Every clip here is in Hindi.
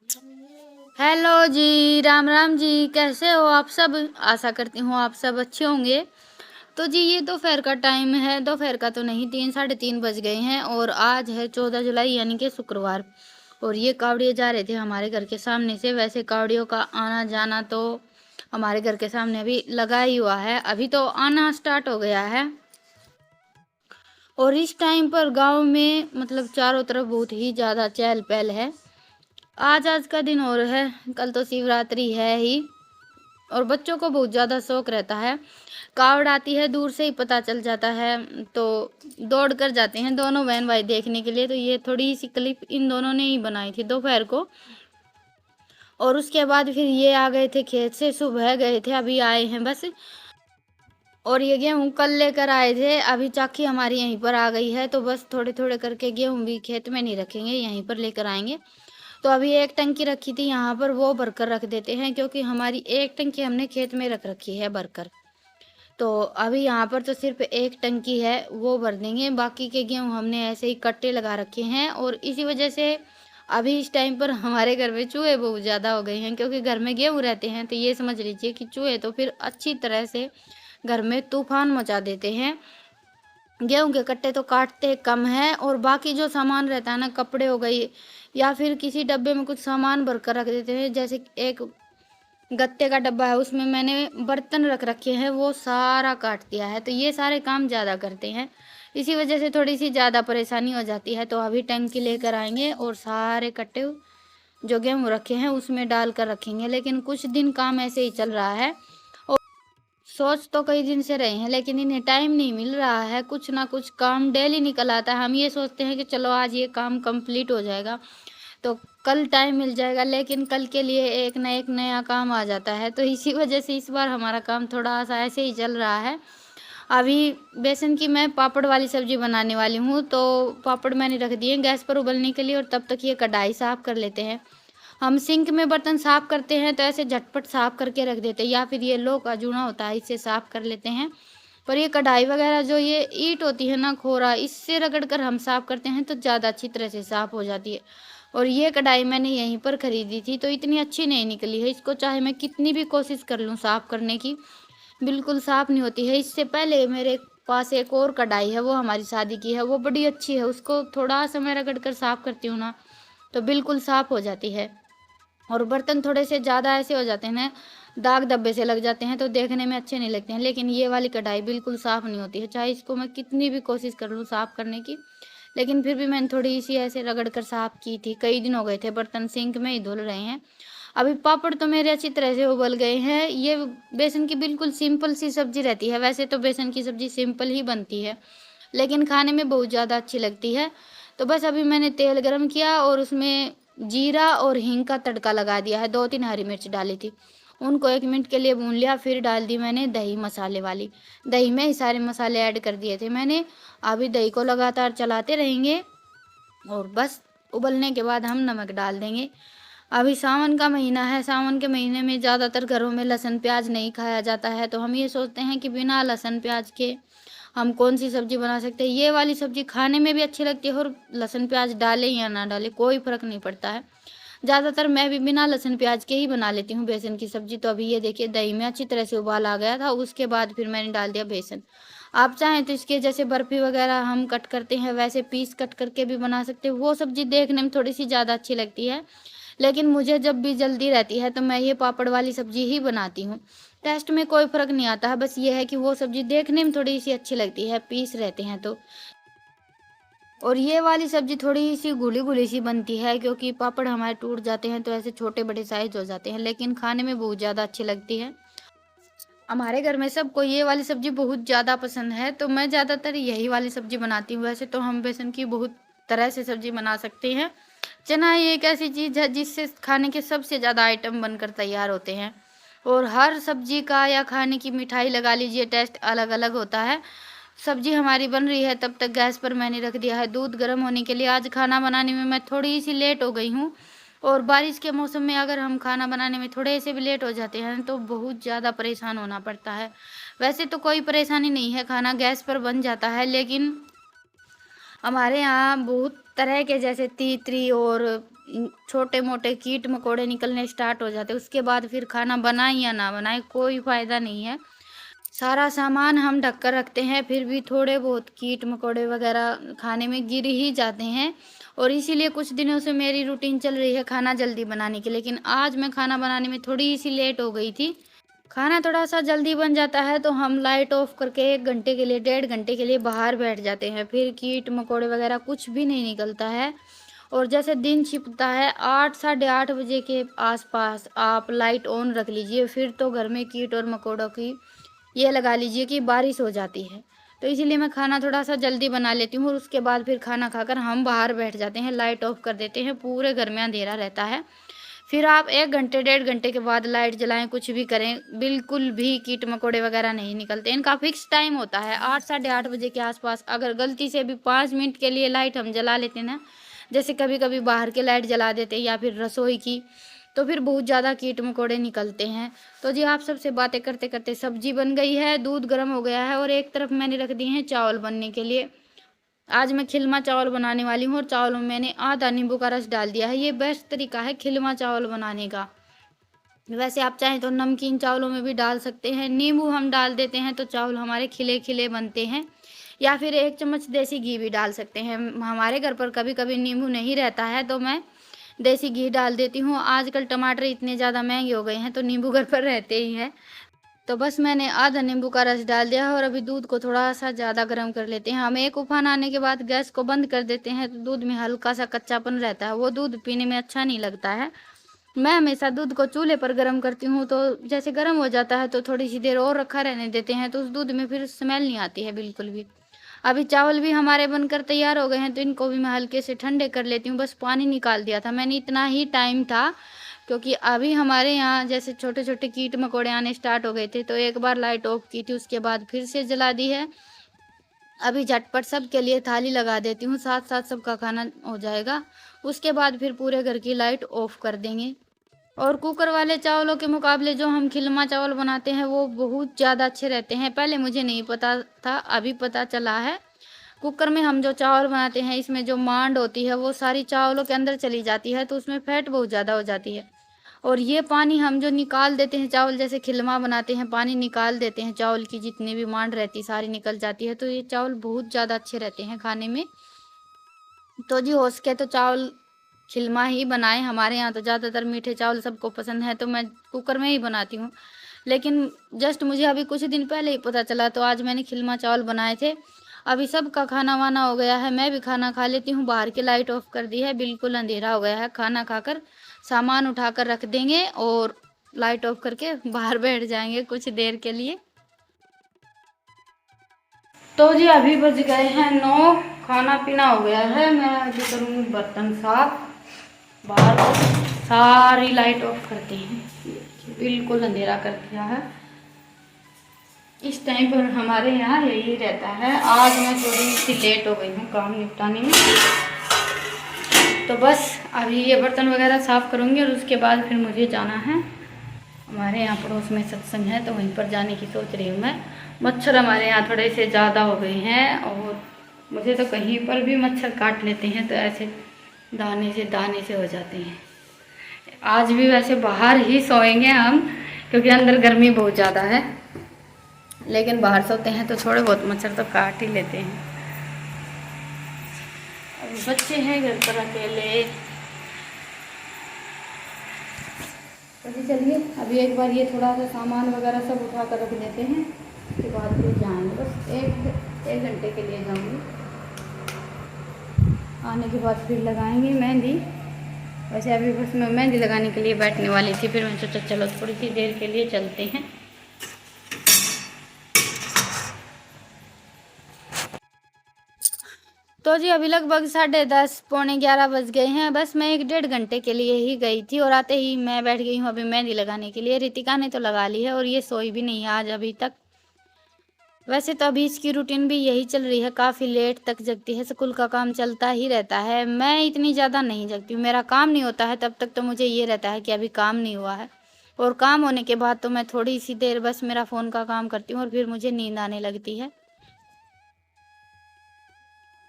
हेलो जी, राम राम जी। कैसे हो आप सब? आशा करती हूँ आप सब अच्छे होंगे। तो जी ये दोपहर का टाइम है, दोपहर का तो नहीं, 3 साढ़े 3 बज गए हैं और आज है 14 जुलाई यानी कि शुक्रवार। और ये कावड़िए जा रहे थे हमारे घर के सामने से। वैसे कावड़ियों का आना जाना तो हमारे घर के सामने अभी लगा ही हुआ है, अभी तो आना स्टार्ट हो गया है। और इस टाइम पर गांव में मतलब चारों तरफ बहुत ही ज़्यादा चहल पहल है। आज का दिन और है, कल तो शिवरात्रि है ही। और बच्चों को बहुत ज़्यादा शौक रहता है। कावड़ आती है दूर से ही पता चल जाता है, तो दौड़ कर जाते हैं दोनों बहन भाई देखने के लिए। तो ये थोड़ी सी क्लिप इन दोनों ने ही बनाई थी दोपहर को। और उसके बाद फिर ये आ गए थे खेत से, सुबह गए थे, अभी आए हैं बस। और ये गेहूँ कल लेकर आए थे, अभी चाकी हमारी यहीं पर आ गई है, तो बस थोड़े थोड़े करके गेहूँ भी खेत में नहीं रखेंगे, यहीं पर लेकर आएंगे। तो अभी एक टंकी रखी थी यहाँ पर, वो भरकर रख देते हैं, क्योंकि हमारी एक टंकी हमने खेत में रख रखी है भरकर। तो अभी यहाँ पर तो सिर्फ एक टंकी है, वो भर देंगे। बाकी के गेहूँ हमने ऐसे ही कट्टे लगा रखे हैं। और इसी वजह से अभी इस टाइम पर हमारे घर में चूहे बहुत ज़्यादा हो गए हैं, क्योंकि घर में गेहूँ रहते हैं। तो ये समझ लीजिए कि चूहे तो फिर अच्छी तरह से घर में तूफान मचा देते हैं। गेहूं के कट्टे तो काटते कम है, और बाकी जो सामान रहता है ना, कपड़े हो गई या फिर किसी डब्बे में कुछ सामान भर कर रख देते हैं। जैसे एक गत्ते का डब्बा है, उसमें मैंने बर्तन रख रखे हैं, वो सारा काट दिया है। तो ये सारे काम ज़्यादा करते हैं, इसी वजह से थोड़ी सी ज़्यादा परेशानी हो जाती है। तो अभी टंकी लेकर आएंगे और सारे कट्टे जो गेहूँ रखे हैं उसमें डाल कर रखेंगे। लेकिन कुछ दिन काम ऐसे ही चल रहा है। सोच तो कई दिन से रहे हैं, लेकिन इन्हें टाइम नहीं मिल रहा है। कुछ ना कुछ काम डेली निकल आता है। हम ये सोचते हैं कि चलो आज ये काम कंप्लीट हो जाएगा तो कल टाइम मिल जाएगा, लेकिन कल के लिए एक नया काम आ जाता है। तो इसी वजह से इस बार हमारा काम थोड़ा सा ऐसे ही चल रहा है। अभी बेसन की मैं पापड़ वाली सब्जी बनाने वाली हूँ, तो पापड़ मैंने रख दिए गैस पर उबलने के लिए। और तब तक ये कढ़ाई साफ कर लेते हैं। हम सिंक में बर्तन साफ करते हैं तो ऐसे झटपट साफ करके रख देते हैं, या फिर ये लोह का जूना होता है, इससे साफ कर लेते हैं। पर ये कढ़ाई वगैरह जो ये ईंट होती है ना, खोरा, इससे रगड़ कर हम साफ करते हैं तो ज़्यादा अच्छी तरह से साफ हो जाती है। और ये कढ़ाई मैंने यहीं पर खरीदी थी, तो इतनी अच्छी नहीं निकली है। इसको चाहे मैं कितनी भी कोशिश कर लूँ साफ करने की, बिल्कुल साफ नहीं होती है। इससे पहले मेरे पास एक और कढ़ाई है, वो हमारी शादी की है, वो बड़ी अच्छी है। उसको थोड़ा सा मैं रगड़ कर साफ करती हूँ ना, तो बिल्कुल साफ हो जाती है। और बर्तन थोड़े से ज़्यादा ऐसे हो जाते हैं ना, दाग धब्बे से लग जाते हैं, तो देखने में अच्छे नहीं लगते हैं। लेकिन ये वाली कढ़ाई बिल्कुल साफ़ नहीं होती है, चाहे इसको मैं कितनी भी कोशिश कर लूँ साफ़ करने की। लेकिन फिर भी मैंने थोड़ी सी ऐसे रगड़ कर साफ़ की थी। कई दिन हो गए थे, बर्तन सिंक में ही धुल रहे हैं। अभी पापड़ तो मेरे अच्छी तरह से उबल गए हैं। ये बेसन की बिल्कुल सिंपल सी सब्जी रहती है। वैसे तो बेसन की सब्जी सिंपल ही बनती है, लेकिन खाने में बहुत ज़्यादा अच्छी लगती है। तो बस अभी मैंने तेल गरम किया और उसमें जीरा और हींग का तड़का लगा दिया है। 2-3 हरी मिर्च डाली थी, उनको 1 मिनट के लिए भून लिया। फिर डाल दी मैंने दही मसाले वाली। दही में ही सारे मसाले ऐड कर दिए थे मैंने। अभी दही को लगातार चलाते रहेंगे और बस उबलने के बाद हम नमक डाल देंगे। अभी सावन का महीना है, सावन के महीने में ज़्यादातर घरों में लहसुन प्याज नहीं खाया जाता है। तो हम ये सोचते हैं कि बिना लहसुन प्याज के हम कौन सी सब्जी बना सकते हैं। ये वाली सब्जी खाने में भी अच्छी लगती है, और लहसुन प्याज डालें या ना डालें कोई फ़र्क नहीं पड़ता है। ज़्यादातर मैं भी बिना लहसुन प्याज के ही बना लेती हूँ बेसन की सब्जी। तो अभी ये देखिए दही में अच्छी तरह से उबाल आ गया था, उसके बाद फिर मैंने डाल दिया बेसन। आप चाहें तो इसके जैसे बर्फ़ी वगैरह हम कट करते हैं, वैसे पीस कट करके भी बना सकते हैं। वो सब्जी देखने में थोड़ी सी ज़्यादा अच्छी लगती है, लेकिन मुझे जब भी जल्दी रहती है तो मैं ये पापड़ वाली सब्जी ही बनाती हूँ। टेस्ट में कोई फ़र्क नहीं आता है, बस ये है कि वो सब्जी देखने में थोड़ी सी अच्छी लगती है, पीस रहते हैं तो। और ये वाली सब्जी थोड़ी सी घुली घुली सी बनती है, क्योंकि पापड़ हमारे टूट जाते हैं तो ऐसे छोटे बड़े साइज हो जाते हैं, लेकिन खाने में बहुत ज़्यादा अच्छी लगती है। हमारे घर में सबको ये वाली सब्जी बहुत ज़्यादा पसंद है, तो मैं ज़्यादातर यही वाली सब्जी बनाती हूँ। वैसे तो हम बेसन की बहुत तरह से सब्जी बना सकते हैं। चना ये एक ऐसी चीज़ है जिससे खाने के सबसे ज़्यादा आइटम बनकर तैयार होते हैं। और हर सब्जी का या खाने की मिठाई लगा लीजिए, टेस्ट अलग अलग होता है। सब्जी हमारी बन रही है, तब तक गैस पर मैंने रख दिया है दूध गर्म होने के लिए। आज खाना बनाने में मैं थोड़ी सी लेट हो गई हूँ, और बारिश के मौसम में अगर हम खाना बनाने में थोड़े से भी लेट हो जाते हैं तो बहुत ज़्यादा परेशान होना पड़ता है। वैसे तो कोई परेशानी नहीं है, खाना गैस पर बन जाता है, लेकिन हमारे यहाँ बहुत तरह के जैसे तीतरी और छोटे मोटे कीट मकोड़े निकलने स्टार्ट हो जाते, उसके बाद फिर खाना बनाए या ना बनाए कोई फ़ायदा नहीं है। सारा सामान हम ढक कर रखते हैं, फिर भी थोड़े बहुत कीट मकोड़े वगैरह खाने में गिर ही जाते हैं। और इसीलिए कुछ दिनों से मेरी रूटीन चल रही है खाना जल्दी बनाने की, लेकिन आज मैं खाना बनाने में थोड़ी सी लेट हो गई थी। खाना थोड़ा-सा जल्दी बन जाता है तो हम लाइट ऑफ करके 1 घंटे के लिए, 1.5 घंटे के लिए बाहर बैठ जाते हैं। फिर कीट-मकोड़े वगैरह कुछ भी नहीं निकलता है। और जैसे दिन छिपता है 8 साढ़े 8 बजे के आस-पास आप लाइट ऑन रख लीजिए, फिर तो घर में कीट और मकोड़ों की ये लगा लीजिए कि बारिश हो जाती है। तो इसीलिए मैं खाना थोड़ा-सा जल्दी बना लेती हूँ और उसके बाद फिर खाना खाकर हम बाहर बैठ जाते हैं, लाइट ऑफ कर देते हैं, पूरे घर में अंधेरा रहता है। फिर आप 1 घंटे 1.5 घंटे के बाद लाइट जलाएँ, कुछ भी करें, बिल्कुल भी कीट-मकोड़े वगैरह नहीं निकलते। इनका फ़िक्स टाइम होता है 8 साढ़े 8 बजे के आस-पास। अगर गलती से भी 5 मिनट के लिए लाइट हम जला लेते हैं ना, जैसे कभी-कभी बाहर की लाइट जला देते हैं या फिर रसोई की, तो फिर बहुत ज़्यादा कीट-मकोड़े निकलते हैं। तो जी आप सबसे बातें करते-करते सब्ज़ी बन गई है, दूध गर्म हो गया है और एक तरफ मैंने रख दिए हैं चावल बनने के लिए। आज मैं खिलमा चावल बनाने वाली हूँ और चावलों में मैंने आधा नींबू का रस डाल दिया है। ये बेस्ट तरीका है खिलमा चावल बनाने का। वैसे आप चाहें तो नमकीन चावलों में भी डाल सकते हैं। नींबू हम डाल देते हैं तो चावल हमारे खिले-खिले बनते हैं। या फिर 1 चम्मच देसी घी भी डाल सकते हैं। हमारे घर पर कभी-कभी नींबू नहीं रहता है तो मैं देसी घी डाल देती हूँ। आजकल टमाटर इतने ज़्यादा महँगे हो गए हैं तो नींबू घर पर रहते ही हैं। तो बस मैंने आधा नींबू का रस डाल दिया है और अभी दूध को थोड़ा-सा ज़्यादा गर्म कर लेते हैं। हम एक उफान आने के बाद गैस को बंद कर देते हैं तो दूध में हल्का-सा कच्चापन रहता है, वो दूध पीने में अच्छा नहीं लगता है। मैं हमेशा दूध को चूल्हे पर गर्म करती हूँ, तो जैसे गर्म हो जाता है तो थोड़ी-सी देर और रखा रहने देते हैं, तो उस दूध में फिर स्मेल नहीं आती है बिल्कुल भी। अभी चावल भी हमारे बनकर तैयार हो गए हैं, तो इनको भी मैं हल्के से ठंडे कर लेती हूँ। बस पानी निकाल दिया था मैंने, इतना ही टाइम था, क्योंकि अभी हमारे यहाँ जैसे छोटे-छोटे कीट-मकोड़े आने स्टार्ट हो गए थे, तो एक बार लाइट ऑफ की थी, उसके बाद फिर से जला दी है। अभी झटपट सबके लिए थाली लगा देती हूँ, साथ-साथ सबका खाना हो जाएगा। उसके बाद फिर पूरे घर की लाइट ऑफ कर देंगे। और कुकर वाले चावलों के मुकाबले जो हम खिलमा चावल बनाते हैं, वो बहुत ज़्यादा अच्छे रहते हैं। पहले मुझे नहीं पता था, अभी पता चला है। कुकर में हम जो चावल बनाते हैं, इसमें जो मांड होती है, वो सारी चावलों के अंदर चली जाती है, तो उसमें फैट बहुत ज़्यादा हो जाती है। और ये पानी हम जो निकाल देते हैं चावल, जैसे खिलमा बनाते हैं, पानी निकाल देते हैं, चावल की जितनी भी मांड रहती है सारी निकल जाती है, तो ये चावल बहुत ज़्यादा अच्छे रहते हैं खाने में। तो जी हो सके तो चावल खिलमा ही बनाएं। हमारे यहाँ तो ज़्यादातर मीठे चावल सबको पसंद है, तो मैं कुकर में ही बनाती हूँ। लेकिन जस्ट मुझे अभी कुछ दिन पहले ही पता चला, तो आज मैंने खिलमा चावल बनाए थे। अभी सबका खाना वाना हो गया है, मैं भी खाना खा लेती हूँ। बाहर की लाइट ऑफ कर दी है, बिल्कुल अंधेरा हो गया है। खाना खाकर सामान उठाकर रख देंगे और लाइट ऑफ करके बाहर बैठ जाएंगे कुछ देर के लिए। तो जी अभी बज गए हैं 9, खाना पीना हो गया है। मैं अभी करूँगी बर्तन साफ। बाहर सारी लाइट ऑफ करती हैं, बिल्कुल अंधेरा कर दिया है। इस टाइम पर हमारे यहाँ यही रहता है। आज मैं थोड़ी सी लेट हो गई हूँ काम निपटाने में, तो बस अभी ये बर्तन वगैरह साफ़ करूँगी और उसके बाद फिर मुझे जाना है। हमारे यहाँ पड़ोस में सत्संग है, तो वहीं पर जाने की सोच रही हूँ मैं। मच्छर हमारे यहाँ थोड़े से ज़्यादा हो गए हैं और मुझे तो कहीं पर भी मच्छर काट लेते हैं, तो ऐसे दाने से हो जाते हैं। आज भी वैसे बाहर ही सोएंगे हम, क्योंकि अंदर गर्मी बहुत ज़्यादा है, लेकिन बाहर सोते हैं तो थोड़े बहुत मच्छर तो काट ही लेते हैं। अभी बच्चे हैं घर पर अकेले, तो चलिए अभी एक बार ये थोड़ा सा सामान वगैरह सब उठा कर रख देते हैं, उसके बाद फिर जाएंगे। बस एक घंटे के लिए जाऊँगी, आने के बाद फिर लगाएंगे मेहंदी। वैसे अभी बस मैं मेहंदी लगाने के लिए बैठने वाली थी, फिर मैं सोचा चलो थोड़ी सी देर के लिए चलते हैं। तो जी अभी लगभग 10:30 पौने 11 बज गए हैं। बस मैं 1-1.5 घंटे के लिए ही गई थी और आते ही मैं बैठ गई हूँ अभी मेहंदी लगाने के लिए। रितिका ने तो लगा ली है और ये सोई भी नहीं है आज अभी तक। वैसे तो अभी इसकी रूटीन भी यही चल रही है, काफ़ी लेट तक जगती है। स्कूल का काम चलता ही रहता है। मैं इतनी ज़्यादा नहीं जगती हूँ, मेरा काम नहीं होता है तब तक तो मुझे ये रहता है कि अभी काम नहीं हुआ है, और काम होने के बाद तो मैं थोड़ी सी देर बस मेरा फ़ोन का काम करती हूँ और फिर मुझे नींद आने लगती है।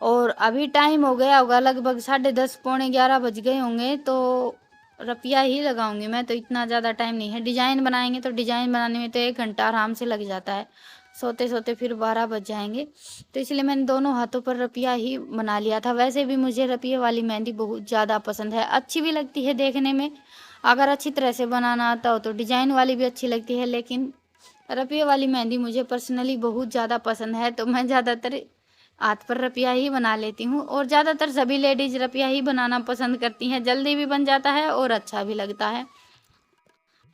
और अभी टाइम हो गया होगा लगभग 10:30 पौने 11 बज गए होंगे, तो रपिया ही लगाऊंगी मैं। तो इतना ज़्यादा टाइम नहीं है। डिजाइन बनाएंगे तो डिजाइन बनाने में तो 1 घंटा आराम से लग जाता है, सोते सोते फिर 12 बज जाएंगे। तो इसलिए मैंने दोनों हाथों पर रपिया ही बना लिया था। वैसे भी मुझे रपिया वाली मेहंदी बहुत ज़्यादा पसंद है, अच्छी भी लगती है देखने में। अगर अच्छी तरह से बनाना आता हो तो डिजाइन वाली भी अच्छी लगती है, लेकिन रपिया वाली मेहंदी मुझे पर्सनली बहुत ज़्यादा पसंद है। तो मैं ज़्यादातर हाथ पर रपिया ही बना लेती हूँ, और ज़्यादातर सभी लेडीज रपिया ही बनाना पसंद करती हैं, जल्दी भी बन जाता है और अच्छा भी लगता है।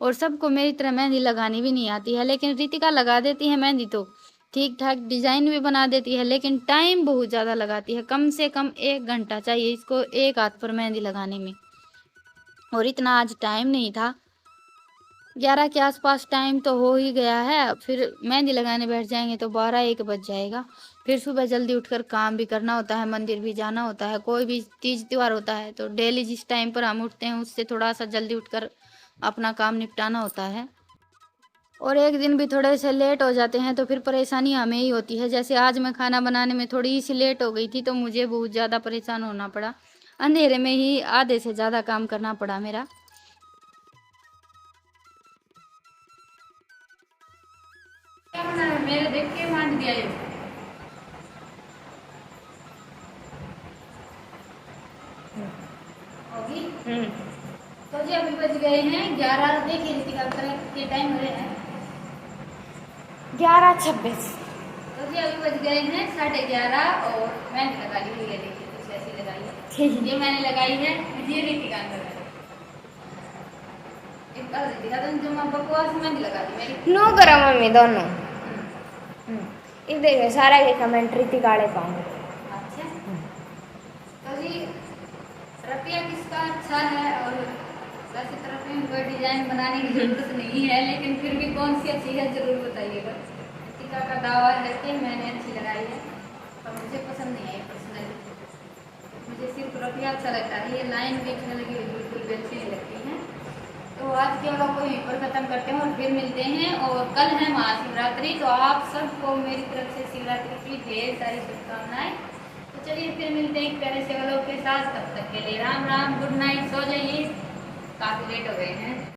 और सबको मेरी तरह मेहंदी लगानी भी नहीं आती है, लेकिन रितिका लगा देती है मेहंदी, तो ठीक ठाक डिजाइन भी बना देती है, लेकिन टाइम बहुत ज़्यादा लगाती है। कम से कम 1 घंटा चाहिए इसको एक हाथ पर मेहंदी लगाने में, और इतना आज टाइम नहीं था। 11 के आसपास टाइम तो हो ही गया है, फिर मेहंदी लगाने बैठ जाएंगे तो 12-1 बज जाएगा। फिर सुबह जल्दी उठकर काम भी करना होता है, मंदिर भी जाना होता है। कोई भी तीज त्योहार होता है तो डेली जिस टाइम पर हम उठते हैं उससे थोड़ा सा जल्दी उठकर अपना काम निपटाना होता है। और एक दिन भी थोड़े से लेट हो जाते हैं तो फिर परेशानी हमें ही होती है। जैसे आज मैं खाना बनाने में थोड़ी सी लेट हो गई थी, तो मुझे बहुत ज़्यादा परेशान होना पड़ा। अंधेरे में ही आधे से ज़्यादा काम करना पड़ा मेरा। क्या बना है? मेरे देख के मान दिया ये। होगी। तो जी अभी बज गए हैं 11। देखिए रितिका के टाइम हो रहे हैं 11:26। तो जी अभी बज गए हैं 11:30, और मैंने लगा ली हुई है। देखिए कुछ ऐसी लगाई है, ये मैंने लगाई है, ये रितिका ने लगाई। एक बार रितिका तो जो मैं बकवास में लगा दी मेरी। नो करो मम्मी दोनों। ये देखो सारा के कमेंट रितिका वाले पाऊंगे। अच्छा, तो जी रपिया किसका अच्छा है, और वैसे तो रपिया में कोई डिजाइन बनाने की जरूरत नहीं है, लेकिन फिर भी कौन सी अच्छी है जरूर बताइएगा। रितिका का दावा है कि मैंने अच्छी लगाई है, पर मुझे पसंद नहीं आई पर्सनली। मुझे सिर्फ रपिया अच्छा लगता है, ये लाइन बीच में लगी हुई बिल्कुल भी अच्छी नहीं लगती है। तो आज के व्लॉग को यहीं पर ख़त्म करते हैं, और फिर मिलते हैं। और कल है महाशिवरात्रि, तो आप सबको मेरी तरफ से शिवरात्रि की ढेर सारी शुभकामनाएं। तो चलिए फिर मिलते हैं एक प्यारे से व्लॉग के साथ। तब तक के लिए राम राम, गुड नाइट, सो जाइए, काफ़ी लेट हो गए हैं।